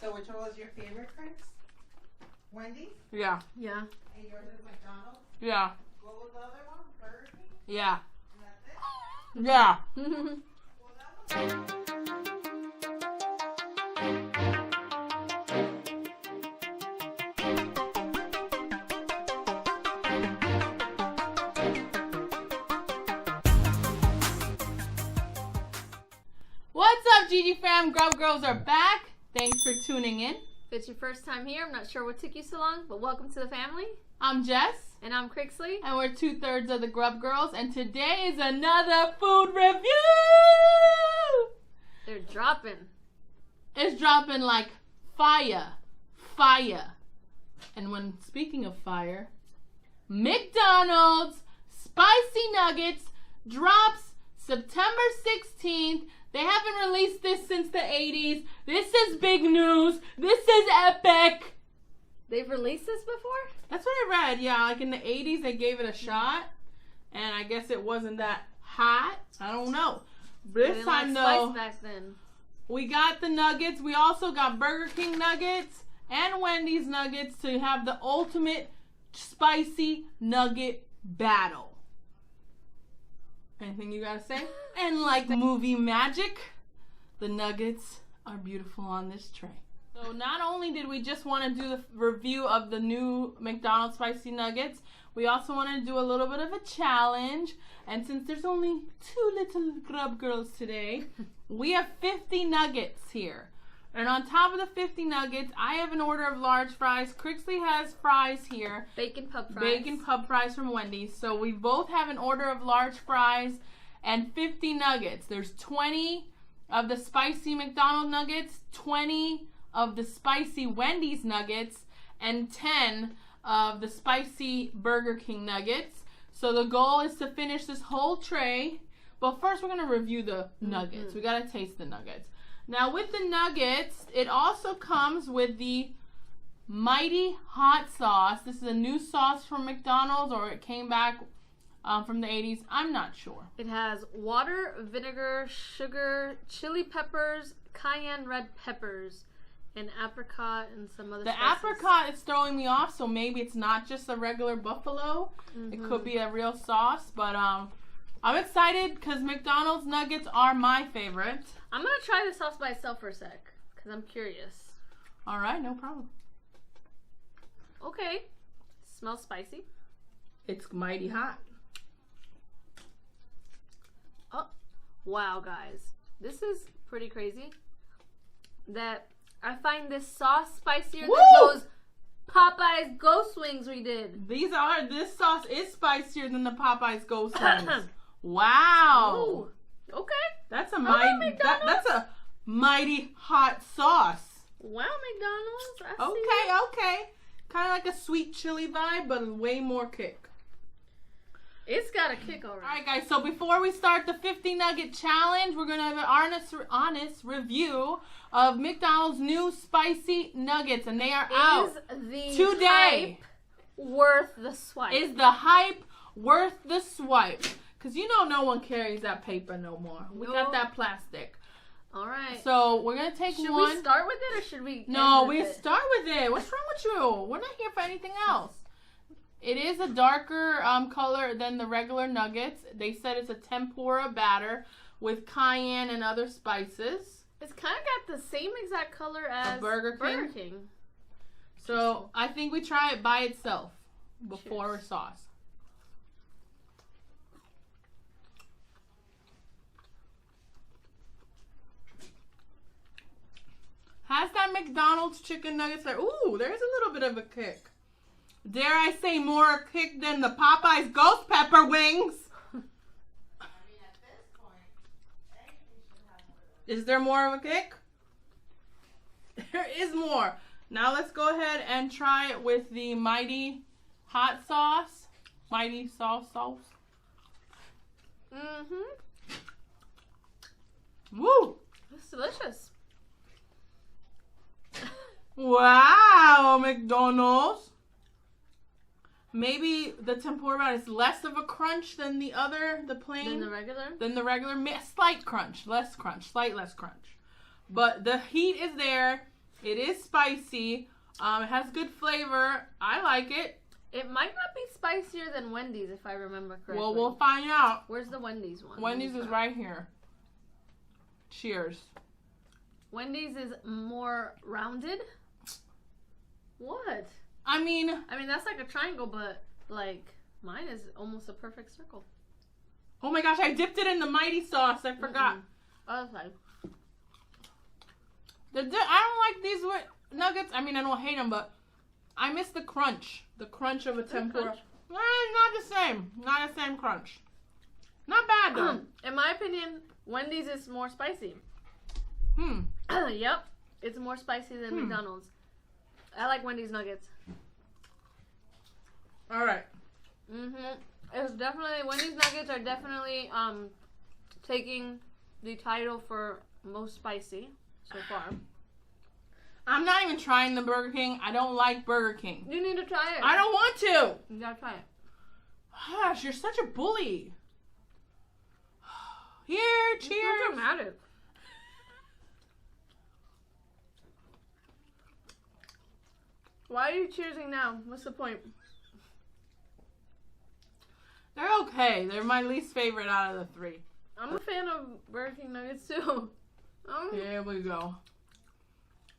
So which one was your favorite, Chris? Wendy's? Yeah. Yeah. And yours is McDonald's? Yeah. What was the other one? Burger King? Yeah. And that's it? Yeah. Well, that was... What's up, Gigi fam? Grub Girls are back. Thanks for tuning in. If it's your first time here, I'm not sure what took you so long, but welcome to the family. I'm Jess. And I'm Crixley. And we're 2/3 of the Grub Girls. And today is another food review. They're dropping. It's dropping like fire. Fire. And when speaking of fire, McDonald's Spicy Nuggets drops September 16th. They haven't released this since the 80s. This is big news. This is epic. They've released this before? That's what I read. Yeah, like in the 80s they gave it a shot. And I guess it wasn't that hot. I don't know. But this time though, spice back then. we got the nuggets. We also got Burger King nuggets and Wendy's nuggets to have the ultimate spicy nugget battle. Anything you gotta say? And like movie magic, the nuggets are beautiful on this tray. So not only did we just want to do the review of the new McDonald's spicy nuggets, we also wanted to do a little bit of a challenge. And since there's only 2 little Grub Girls today, we have 50 nuggets here. And on top of the 50 nuggets, I have an order of large fries. Crixley has fries here. Bacon pub fries. Bacon pub fries from Wendy's. So we both have an order of large fries and 50 nuggets. There's 20 of the spicy McDonald's nuggets, 20 of the spicy Wendy's nuggets, and 10 of the spicy Burger King nuggets. So the goal is to finish this whole tray. But first we're going to review the nuggets. We got to taste the nuggets. Now with the nuggets, it also comes with the Mighty Hot Sauce. This is a new sauce from McDonald's, or it came back from the 80s. I'm not sure. It has water, vinegar, sugar, chili peppers, cayenne red peppers, and apricot and some other The spices. apricot is throwing me off, so maybe it's not just a regular buffalo. It could be a real sauce, but I'm excited because McDonald's nuggets are my favorite. I'm going to try the sauce by itself for a sec, because I'm curious. All right, no problem. Okay. Smells spicy. It's mighty hot. Oh, wow, guys. This is pretty crazy. That I find this sauce spicier than those Popeyes Ghost Wings we did. This sauce is spicier than the Popeyes Ghost Wings. Wow. Ooh. Okay. That's a McDonald's. that's a mighty hot sauce. Wow, McDonald's. I see Okay. Kind of like a sweet chili vibe, but way more kick. It's got a kick already. All right, guys. So before we start the 50 nugget challenge, we're gonna have an honest review of McDonald's new spicy nuggets, and they are out the today. Hype worth the swipe? Is the hype worth the swipe? Because you know no one carries that paper no more. We got that plastic. All right. So we're going to take should one. Should we start with it or should we No, end we with it? start with it. What's wrong with you? We're not here for anything else. It is a darker color than the regular nuggets. They said it's a tempura batter with cayenne and other spices. It's kind of got the same exact color as Burger King. So I think we try it by itself before sauce. Has that McDonald's chicken nuggets there? Ooh, there's a little bit of a kick. Dare I say more a kick than the Popeyes Ghost Pepper Wings? I mean, at this point, anything should have more of Is there more of a kick? There is more. Now let's go ahead and try it with the Mighty Hot Sauce. Mighty Sauce. Woo! It's delicious. Wow, McDonald's. Maybe the tempura batter is less of a crunch than the plain. Than the regular? Slight crunch, less crunch, slight less crunch. But the heat is there. It is spicy. It has good flavor. I like it. It might not be spicier than Wendy's if I remember correctly. Well, we'll find out. Where's the Wendy's one? Wendy's is right here. Cheers. Wendy's is more rounded. What? I mean, that's like a triangle, but like mine is almost a perfect circle. oh my gosh, I dipped it in the mighty sauce. I forgot. Oh, sorry. I don't like these nuggets. I mean, I don't hate them, but I miss the crunch. The crunch of a tempura. crunch? Not the same. Not the same crunch. Not bad though. In my opinion, Wendy's is more spicy. Yep. It's more spicy than McDonald's. I like Wendy's nuggets. All right. It's definitely, Wendy's nuggets are definitely taking the title for most spicy so far. I'm not even trying the Burger King. I don't like Burger King. You need to try it. I don't want to. You gotta try it. Gosh, you're such a bully. Here, cheers. It's so dramatic. Why are you cheersing now? What's the point? They're okay. They're my least favorite out of the three. I'm a fan of Burger King nuggets too. Here we go.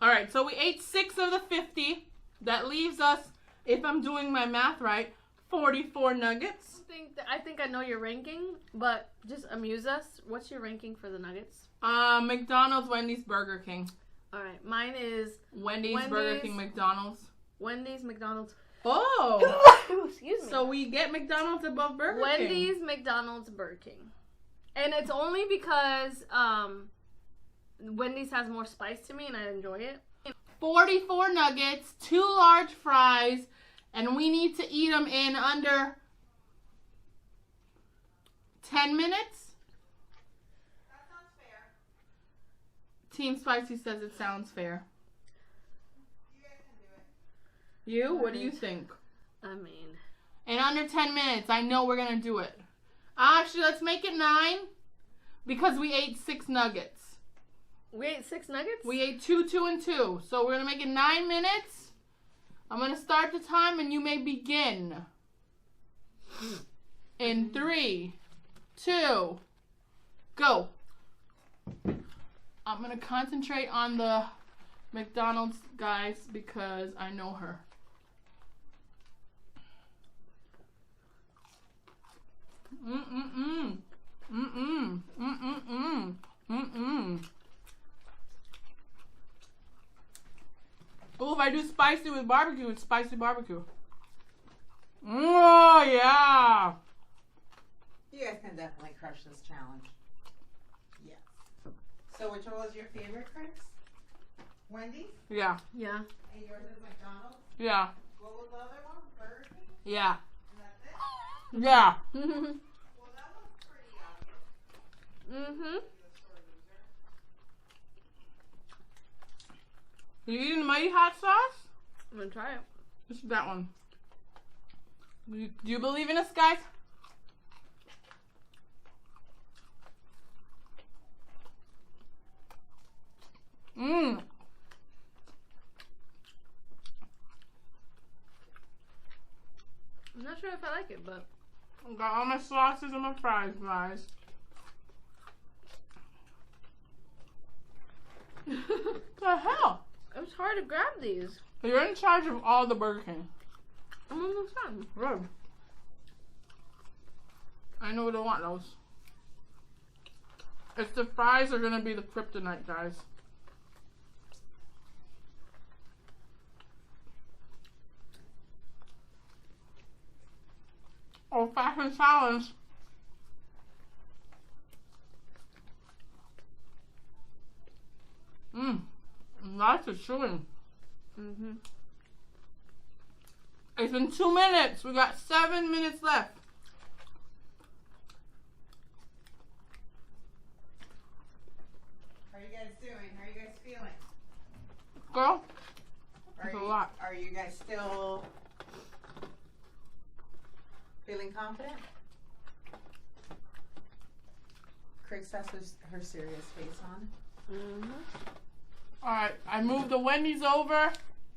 All right, so we ate 6 of the 50. That leaves us, if I'm doing my math right, 44 nuggets. I think I know your ranking, but just amuse us. What's your ranking for the nuggets? McDonald's, Wendy's, Burger King. All right, mine is Wendy's, Burger King, McDonald's. Wendy's, McDonald's. Oh! Excuse me. So we get McDonald's above Burger King. Wendy's, McDonald's, Burger King. And it's only because Wendy's has more spice to me and I enjoy it. 44 nuggets, 2 large fries, and we need to eat them in under 10 minutes? That sounds fair. Team Spicy says it sounds fair. You guys can do it. You? What do you think? I mean, In under 10 minutes. I know we're going to do it. Actually, let's make it 9 because we ate 6 nuggets. we ate 6 nuggets? We ate 2, 2, and 2. So we're going to make it 9 minutes. I'm going to start the time and you may begin. In 3, 2, go. I'm going to concentrate on the McDonald's guys because I know her. Mm-mm-mm. Mm-mm. Mm-mm-mm. Mm-mm. Oh, if I do spicy with barbecue, it's spicy barbecue. Oh, yeah. You guys can definitely crush this challenge. Yes. So which one was your favorite, Chris? Wendy's? Yeah. Yeah. And yours is McDonald's? Yeah. What was the other one? Burger King? Yeah. And that's it? Yeah. Well, that was pretty obvious. You eating the mighty hot sauce? I'm gonna try it. This is that one. Do you believe in us, guys? Mmm. I'm not sure if I like it, but I got all my sauces and my fries, guys. The hell? it was hard to grab these. You're in charge of all the Burger King. I'm almost done. Good. I know we don't want those. It's the fries are gonna be the kryptonite, guys. Old fashioned challenge. Lots of chewing. It's been 2 minutes. We got 7 minutes left. How are you guys doing? How are you guys feeling? Girl, Are that's a you, lot. Are you guys still feeling confident? Chris has her serious face on. Alright, I moved the Wendy's over.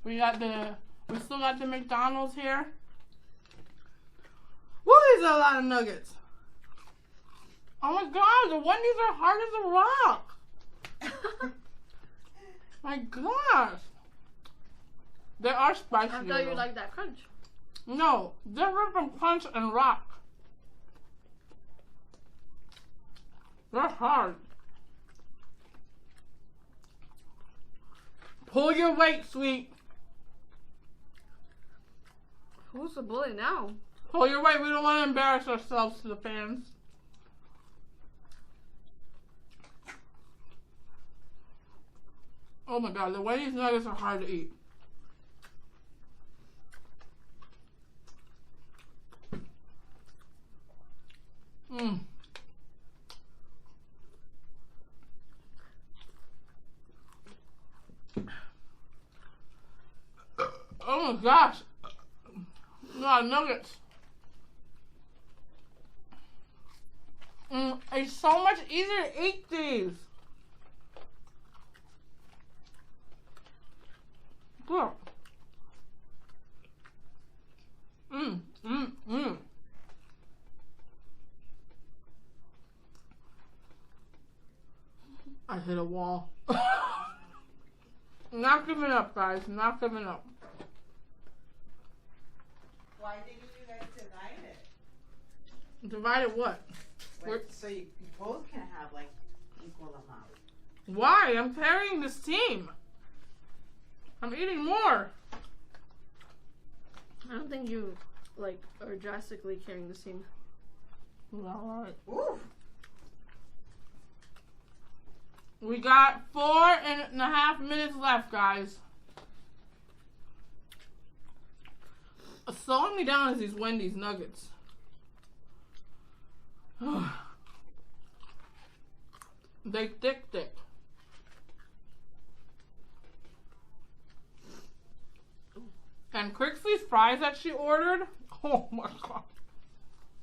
We still got the McDonald's here. Woo, these are a lot of nuggets. Oh my god, the Wendy's are hard as a rock. My gosh. They are spicy. I thought you liked that crunch. No, different from crunch and rock. They're hard. Pull your weight, sweet. Who's the bully now? Pull your weight. We don't want to embarrass ourselves to the fans. Oh my god, the Wendy's nuggets are hard to eat. Mmm. Oh my gosh. A lot of nuggets. It's so much easier to eat these. Look. I hit a wall. Not giving up, guys. Not giving up. Why didn't you guys divide it? Divided what? Like, so you both can have like equal amount. Why? I'm carrying this team. I'm eating more. I don't think you are drastically carrying the same. Alright. Ooh. We got 4.5 minutes left, guys. Slowing me down is these Wendy's nuggets. They thick. And Crixley's fries that she ordered, oh my god,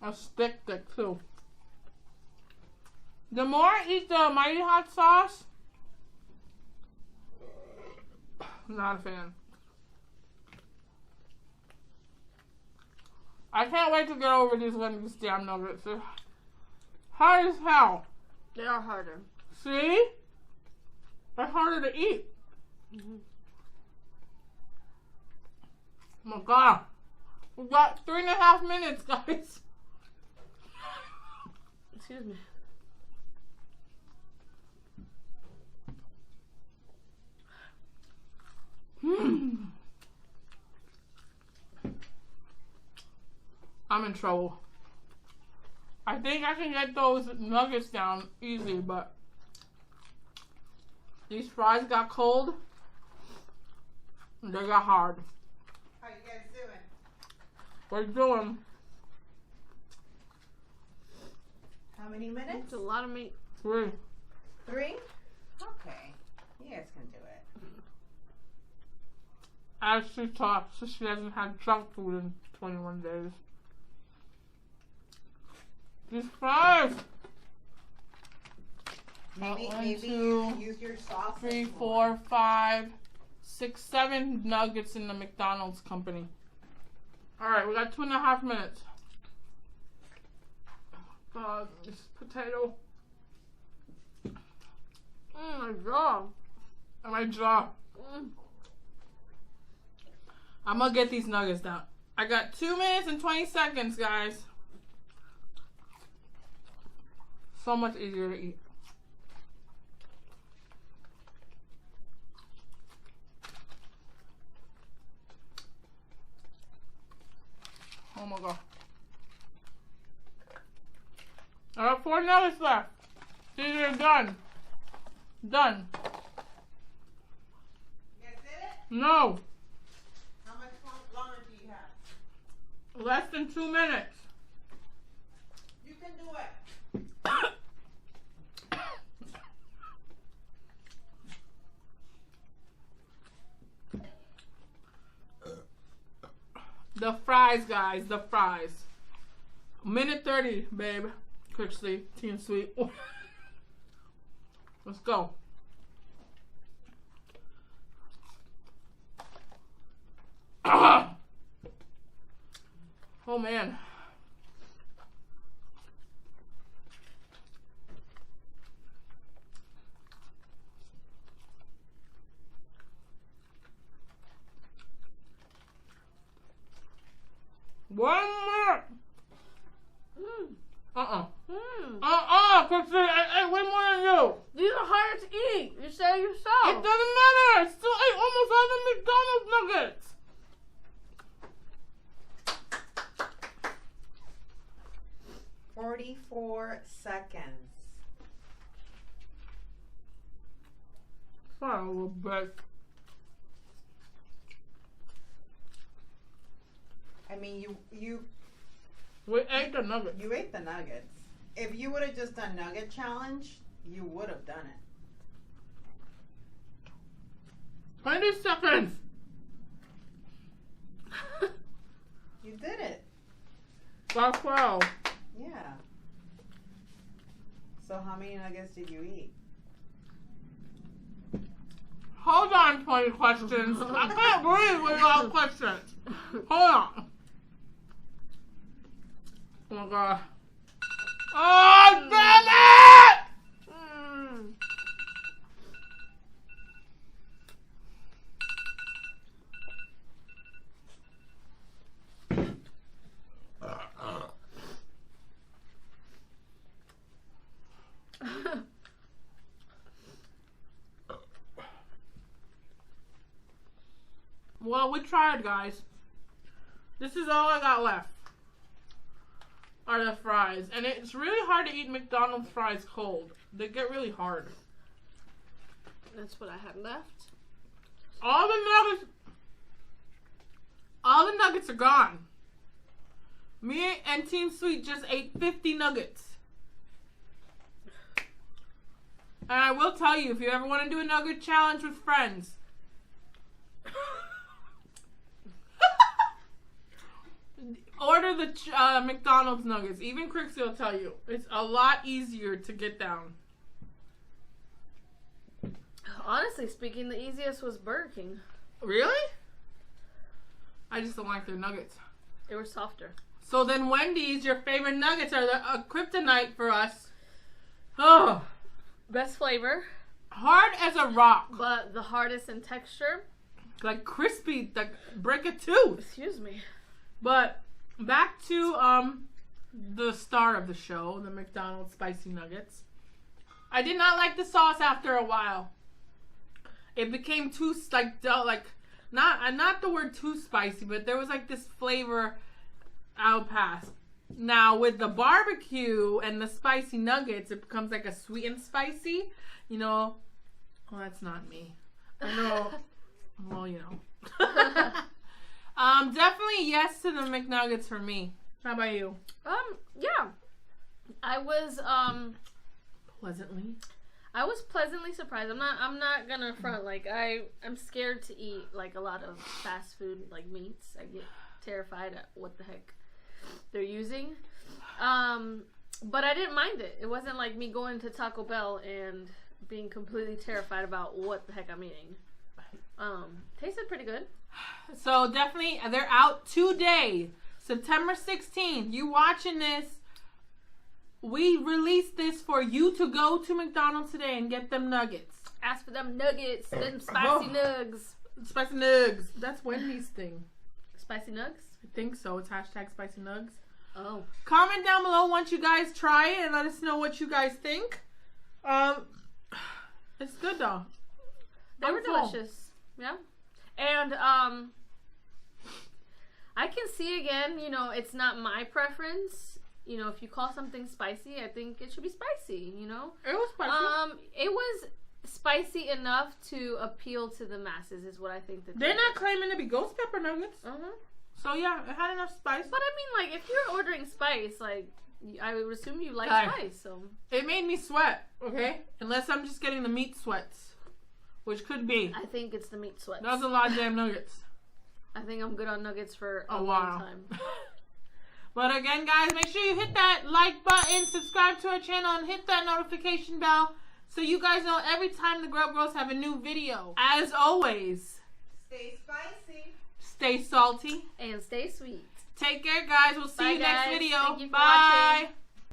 that's thick too. The more I eat the Mighty Hot sauce, not a fan. I can't wait to get over these Wendy's damn nuggets. They're hard as hell. They are harder. See? They're harder to eat. Mm-hmm. Oh my god. We got 3.5 minutes, guys. Excuse me. I'm in trouble. I think I can get those nuggets down easy, but these fries got cold. They got hard. How you guys doing? We're doing. How many minutes? It's a lot of meat. 3. 3? Okay. You guys can do it. As she talks, she hasn't had junk food in 21 days. These fries! Maybe, One, maybe two, you use your sauce. 3, 4, 5, 6, 7 nuggets in the McDonald's company. Alright, we got 2.5 minutes. God, this potato. My jaw. And my jaw. I'm gonna get these nuggets down. I got 2 minutes and 20 seconds, guys. So much easier to eat. Oh my god. I got 4 nuggets left. These are done. Done. You guys did it? No. How much longer do you have? Less than 2 minutes. You can do it. The fries, guys. The fries. 1:30, babe. Quickly. Team Sweet. Let's go. Oh man. One more. Christy, I ate way more than you. These are harder to eat. You said it yourself. It doesn't matter. I still ate almost all the McDonald's nuggets. "44 seconds. Sorry, a little bit. I mean, you We ate the nuggets. you ate the nuggets. If you would have just done nugget challenge, you would have done it. 20 seconds. You did it. That's 12. Yeah. So how many nuggets did you eat? Hold on, 20 questions. I can't breathe with all questions. Hold on. Oh my god. Oh, damn it! Well, we tried, guys. This is all I got left. Are the fries. And it's really hard to eat McDonald's fries cold. They get really hard. That's what I had left. All the nuggets are gone. Me and Team Sweet just ate 50 nuggets. And I will tell you, if you ever want to do a nugget challenge with friends, order the McDonald's nuggets. Even Crixie will tell you. It's a lot easier to get down. Honestly speaking, the easiest was Burger King. Really? I just don't like their nuggets. They were softer. So then Wendy's, your favorite nuggets are a kryptonite for us. Oh. Best flavor. Hard as a rock. But the hardest in texture. Like crispy, like break a tooth. Excuse me. But back to the star of the show, the McDonald's spicy nuggets. I did not like the sauce after a while. It became too not the word too spicy, but there was like this flavor I'll pass. Now with the barbecue and the spicy nuggets, it becomes like a sweet and spicy. You know, well, that's not me. I know. Well, you know. Definitely yes to the McNuggets for me. How about you? Yeah. I was pleasantly surprised. I'm not gonna front. Like I'm scared to eat like a lot of fast food like meats. I get terrified at what the heck they're using. But I didn't mind it. It wasn't like me going to Taco Bell and being completely terrified about what the heck I'm eating. Tasted pretty good. So definitely, they're out today, September 16th. You watching this? We released this for you to go to McDonald's today and get them nuggets. Ask for them nuggets, them spicy nugs. Spicy nugs. That's Wendy's thing. Spicy nugs? I think so. It's hashtag spicy nugs. Oh. Comment down below once you guys try it and let us know what you guys think. It's good though. They were delicious. Yeah. And I can see again, you know, it's not my preference. You know, if you call something spicy, I think it should be spicy, you know? It was spicy. It was spicy enough to appeal to the masses is what I think that they're not claiming to be ghost pepper nuggets. Uh-huh. So yeah, it had enough spice. But I mean, like, if you're ordering spice, like, I would assume you like spice, so. It made me sweat, okay? Unless I'm just getting the meat sweats, which could be. I think it's the meat sweats. That was a lot of damn nuggets. I think I'm good on nuggets for a long time. But again, guys, make sure you hit that like button, subscribe to our channel, and hit that notification bell so you guys know every time the Grub Girls have a new video. As always, Stay spicy. stay salty, And stay sweet. Take care, guys. We'll see Bye, you next guys. video. Thank you for Bye. watching.